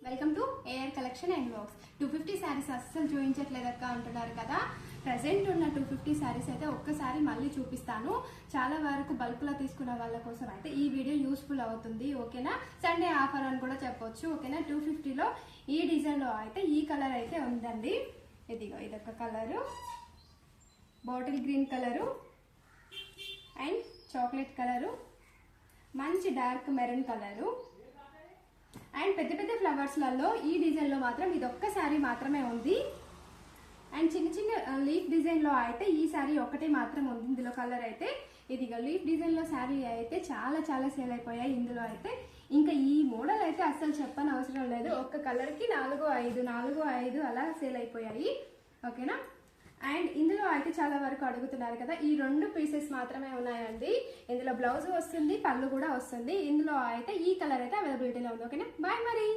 Welcome to AR collection and blogs. 250 saris అస్సలు చూపించట్లేదక్క అంటున్నారు కదా. ప్రజెంట్ ఉన్న 250 శారీస్ అయితే ఒక్కసారి మళ్ళీ చూపిస్తాను. చాలా వరకు బల్క్లో తీసుకున్న వాళ్ళ కోసం అయితే ఈ వీడియో యూస్ఫుల్ అవుతుంది. ఓకేనా, సండే ఆఫర్ అని కూడా చెప్పొచ్చు. ఓకేనా, 250లో ఈ డిజైన్లో అయితే ఈ కలర్ అయితే ఉందండి. ఇదిగో ఇదొక colour, bottle green colour and chocolate colour, మంచి డార్క్ మెరూన్ కలరు అండ్ పెద్ద పెద్ద ఫ్లవర్స్లలో ఈ డిజైన్లో మాత్రం ఇది ఒక్క శారీ మాత్రమే ఉంది. అండ్ చిన్న చిన్న లీఫ్ డిజైన్లో అయితే ఈ శారీ ఒకటే మాత్రం ఉంది. ఇందులో కలర్ అయితే ఇదిగో లీఫ్ డిజైన్లో శారీ అయితే చాలా చాలా సేల్ అయిపోయాయి. ఇందులో అయితే ఇంకా ఈ మోడల్ అయితే అస్సలు చెప్పని అవసరం లేదు. ఒక్క కలర్కి 4-5 అలా సేల్ అయిపోయాయి. ఓకేనా, అండ్ ఇందులో అయితే చాలా వరకు అడుగుతున్నారు కదా, ఈ 2 పీసెస్ మాత్రమే ఉన్నాయండి. ఇందులో బ్లౌజ్ వస్తుంది, పళ్ళు కూడా వస్తుంది. ఇందులో అయితే ఈ కలర్ అయితే అవైలబిలిటీలో ఉంది. ఓకేనా, బాయ్ మరి.